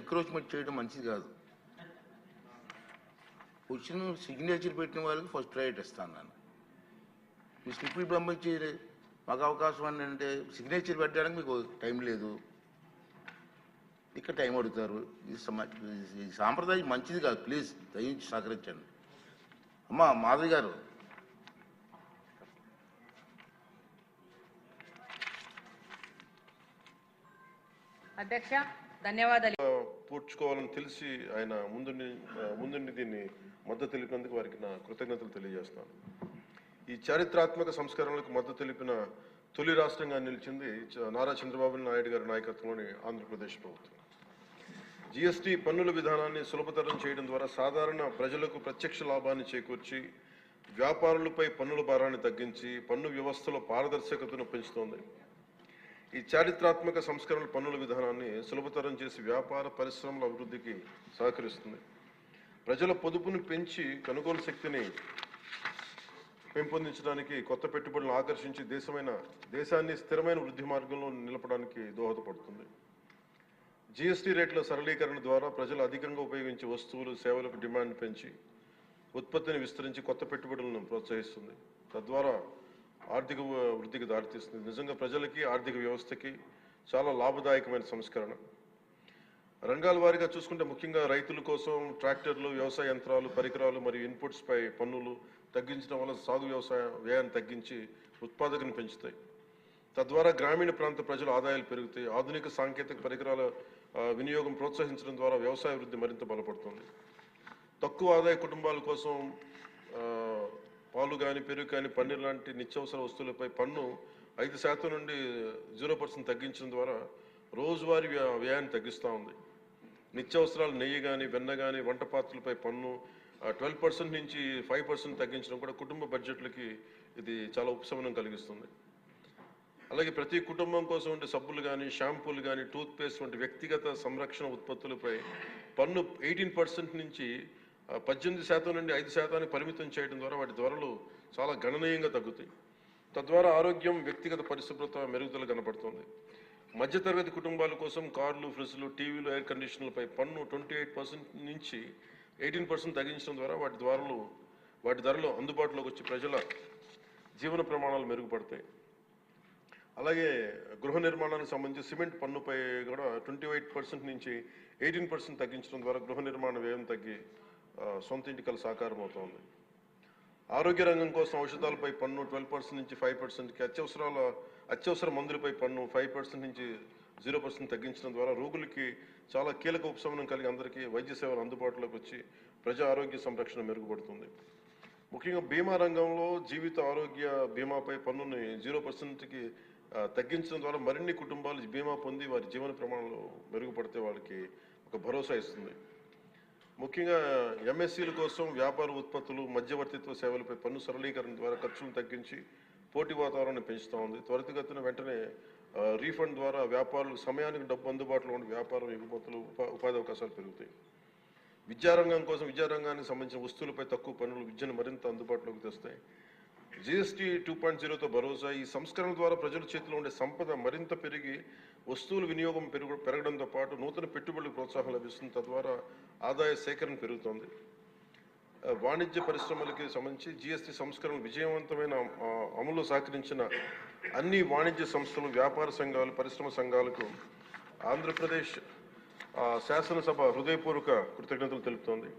Encroachment చేయడం మంచిది కాదు. వచ్చిన సిగ్నేచర్ పెట్టిన వాళ్ళకి ఫస్ట్ ప్రైవేట్ ఇస్తాను నేను. మీ స్లిప్లు పంపించి మాకు అవకాశం అని అంటే సిగ్నేచర్ పెట్టడానికి మీకు టైం లేదు, ఇక్కడ టైం అడుగుతారు. ఈ సాంప్రదాయం మంచిది కాదు. ప్లీజ్ దయించి సహకరించండి. అమ్మా మాధవి గారు. అధ్యక్ష ధన్యవాదాలు. పూడ్చుకోవాలని తెలిసి ఆయన ముందుండి దీన్ని మద్దతు తెలిపినందుకు వారికి నా కృతజ్ఞతలు తెలియజేస్తాను. ఈ చారిత్రాత్మక సంస్కరణలకు మద్దతు తెలిపిన తొలి రాష్ట్రంగా నిలిచింది నారా చంద్రబాబు నాయుడు గారి నాయకత్వంలోని ఆంధ్రప్రదేశ్ ప్రభుత్వం. జీఎస్టీ పన్నుల విధానాన్ని సులభతరం చేయడం ద్వారా సాధారణ ప్రజలకు ప్రత్యక్ష లాభాన్ని చేకూర్చి వ్యాపారులపై పన్నుల భారాన్ని తగ్గించి పన్ను వ్యవస్థలో పారదర్శకతను పెంచుతోంది. ఈ చారిత్రాత్మక సంస్కరణల పన్నుల విధానాన్ని సులభతరం చేసి వ్యాపార పరిశ్రమల అభివృద్ధికి సహకరిస్తుంది. ప్రజల పొదుపును పెంచి కొనుగోలు శక్తిని పెంపొందించడానికి, కొత్త పెట్టుబడులను ఆకర్షించి దేశాన్ని స్థిరమైన వృద్ధి మార్గంలో నిలపడానికి దోహదపడుతుంది. జీఎస్టీ రేట్ల సరళీకరణ ద్వారా ప్రజలు అధికంగా ఉపయోగించే వస్తువులు, సేవలకు డిమాండ్ పెంచి ఉత్పత్తిని విస్తరించి కొత్త పెట్టుబడులను ప్రోత్సహిస్తుంది. తద్వారా ఆర్థిక వృద్ధికి దారితీస్తుంది. నిజంగా ప్రజలకి, ఆర్థిక వ్యవస్థకి చాలా లాభదాయకమైన సంస్కరణ. రంగాల వారీగా చూసుకుంటే ముఖ్యంగా రైతుల కోసం ట్రాక్టర్లు, వ్యవసాయ యంత్రాలు, పరికరాలు మరియు ఇన్పుట్స్ పై పన్నులు తగ్గించడం వల్ల సాగు వ్యవసాయ వ్యయాన్ని తగ్గించి ఉత్పాదకను పెంచుతాయి. తద్వారా గ్రామీణ ప్రాంత ప్రజల ఆదాయాలు పెరుగుతాయి. ఆధునిక సాంకేతిక పరికరాల వినియోగం ప్రోత్సహించడం ద్వారా వ్యవసాయ వృద్ధి మరింత బలపడుతుంది. తక్కువ ఆదాయ కుటుంబాల కోసం పాలు కానీ, పెరుగు కానీ, పన్నీర్ లాంటి నిత్యావసర వస్తువులపై పన్ను 5% నుండి 0% తగ్గించడం ద్వారా రోజువారీ వ్యయాన్ని తగ్గిస్తూ ఉంది. నిత్యావసరాలు నెయ్యి కానీ, వెన్న కానీ, వంట పాత్రలపై పన్ను 12% నుంచి 5% తగ్గించడం కూడా కుటుంబ బడ్జెట్లకి ఇది చాలా ఉపశమనం కలిగిస్తుంది. అలాగే ప్రతి కుటుంబం కోసం ఉండే సబ్బులు కానీ, షాంపూలు కానీ, టూత్పేస్ట్ వంటి వ్యక్తిగత సంరక్షణ ఉత్పత్తులపై పన్ను 18% నుంచి 18% నుండి 5% పరిమితం చేయడం ద్వారా వాటి ధరలు చాలా గణనీయంగా తగ్గుతాయి. తద్వారా ఆరోగ్యం, వ్యక్తిగత పరిశుభ్రత మెరుగుదల కనబడుతుంది. మధ్యతరగతి కుటుంబాల కోసం కార్లు, ఫ్రిడ్జ్లు, టీవీలు, ఎయిర్ కండిషనర్లపై పన్ను 28% నుంచి 18% తగ్గించడం ద్వారా వాటి ధరలు అందుబాటులోకి వచ్చి ప్రజల జీవన ప్రమాణాలు మెరుగుపడతాయి. అలాగే గృహ నిర్మాణానికి సంబంధించి సిమెంట్ పన్నుపై కూడా 28% నుంచి 18% తగ్గించడం ద్వారా గృహ నిర్మాణ వ్యయం తగ్గి సొంత ఇంటి కల సాకారం అవుతోంది. ఆరోగ్య రంగం కోసం ఔషధాలపై పన్ను 12% నుంచి 5%కి, అత్యవసర మందులపై పన్ను 5% నుంచి 0% తగ్గించడం ద్వారా రోగులకి చాలా కీలక ఉపశమనం కలిగి అందరికీ వైద్య సేవలు అందుబాటులోకి వచ్చి ప్రజా ఆరోగ్య సంరక్షణ మెరుగుపడుతుంది. ముఖ్యంగా బీమా రంగంలో జీవిత ఆరోగ్య బీమాపై పన్నుని 0%కి తగ్గించడం ద్వారా మరిన్ని కుటుంబాలు బీమా పొంది వారి జీవన ప్రమాణాలు మెరుగుపడితే వాళ్ళకి ఒక భరోసా ఇస్తుంది. ముఖ్యంగా ఎంఎస్సీల కోసం వ్యాపార ఉత్పత్తులు, మధ్యవర్తిత్వ సేవలపై పన్ను సరళీకరణ ద్వారా ఖర్చులను తగ్గించి పోటీ వాతావరణాన్ని పెంచుతూ ఉంది. త్వరితగతిన వెంటనే రీఫండ్ ద్వారా వ్యాపారులకు సమయానికి డబ్బు అందుబాటులో ఉండే వ్యాపారం, ఎగుమతులు, ఉపాధి అవకాశాలు పెరుగుతాయి. విద్యారంగం కోసం విద్యారంగానికి సంబంధించిన వస్తువులపై తక్కువ పన్నులు విద్యను మరింత అందుబాటులోకి తెస్తాయి. జీఎస్టీ 2.0తో భరోసా. ఈ సంస్కరణ ద్వారా ప్రజల చేతిలో ఉండే సంపద మరింత పెరిగి వస్తువుల వినియోగం పెరగడంతో పాటు నూతన పెట్టుబడులకు ప్రోత్సాహం లభిస్తుంది. తద్వారా ఆదాయ సేకరణ పెరుగుతోంది. వాణిజ్య పరిశ్రమలకి సంబంధించి జీఎస్టీ సంస్కరణ విజయవంతమైన అమలు సహకరించిన అన్ని వాణిజ్య సంస్థలు, వ్యాపార సంఘాలు, పరిశ్రమ సంఘాలకు ఆంధ్రప్రదేశ్ శాసనసభ హృదయపూర్వక కృతజ్ఞతలు తెలుపుతోంది.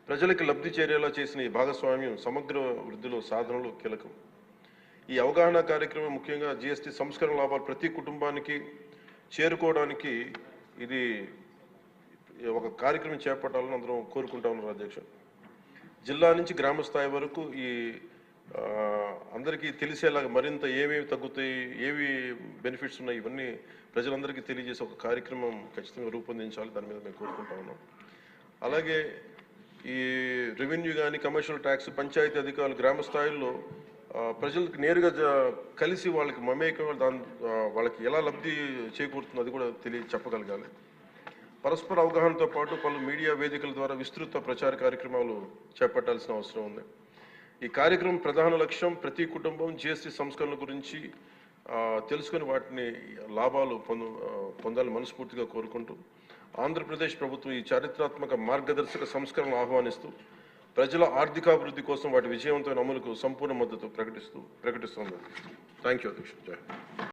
ప్రజలకు లబ్ధి చేరేలా చేసిన ఈ భాగస్వామ్యం సమగ్ర వృద్ధిలో సాధనలో కీలకం. ఈ అవగాహన కార్యక్రమం ముఖ్యంగా జీఎస్టీ సంస్కరణ లాభాలు ప్రతి కుటుంబానికి చేరుకోవడానికి ఇది ఒక కార్యక్రమం చేపట్టాలని అందరం కోరుకుంటా ఉన్నారు అధ్యక్షుడు. జిల్లా నుంచి గ్రామ స్థాయి వరకు ఈ అందరికీ తెలిసేలాగా మరింత ఏమేమి తగ్గుతాయి, ఏవి బెనిఫిట్స్ ఉన్నాయి, ఇవన్నీ ప్రజలందరికీ తెలియజేసే ఒక కార్యక్రమం ఖచ్చితంగా రూపొందించాలి. దాని మీద మేము కోరుకుంటా ఉన్నాం. అలాగే ఈ రెవెన్యూ కానీ, కమర్షియల్ ట్యాక్స్, పంచాయతీ అధికారులు గ్రామ స్థాయిలో ప్రజలకు నేరుగా కలిసి వాళ్ళకి మమేకం వాళ్ళకి ఎలా లబ్ధి చేకూరుతుందో అది కూడా చెప్పగలగాలి. పరస్పర అవగాహనతో పాటు పలు మీడియా వేదికల ద్వారా విస్తృత ప్రచార కార్యక్రమాలు చేపట్టాల్సిన అవసరం ఉంది. ఈ కార్యక్రమం ప్రధాన లక్ష్యం ప్రతి కుటుంబం జీఎస్టీ సంస్కరణల గురించి తెలుసుకుని వాటిని లాభాలు పొందాలని మనస్ఫూర్తిగా కోరుకుంటూ ఆంధ్రప్రదేశ్ ప్రభుత్వం ఈ చారిత్రాత్మక మార్గదర్శక సంస్కరణలు ఆహ్వానిస్తూ ప్రజల ఆర్థికాభివృద్ధి కోసం వాటి విజయవంతమైన అమలుకు సంపూర్ణ మద్దతు ప్రకటిస్తుంది. థ్యాంక్ యూ అధ్యక్ష. జై హింద్.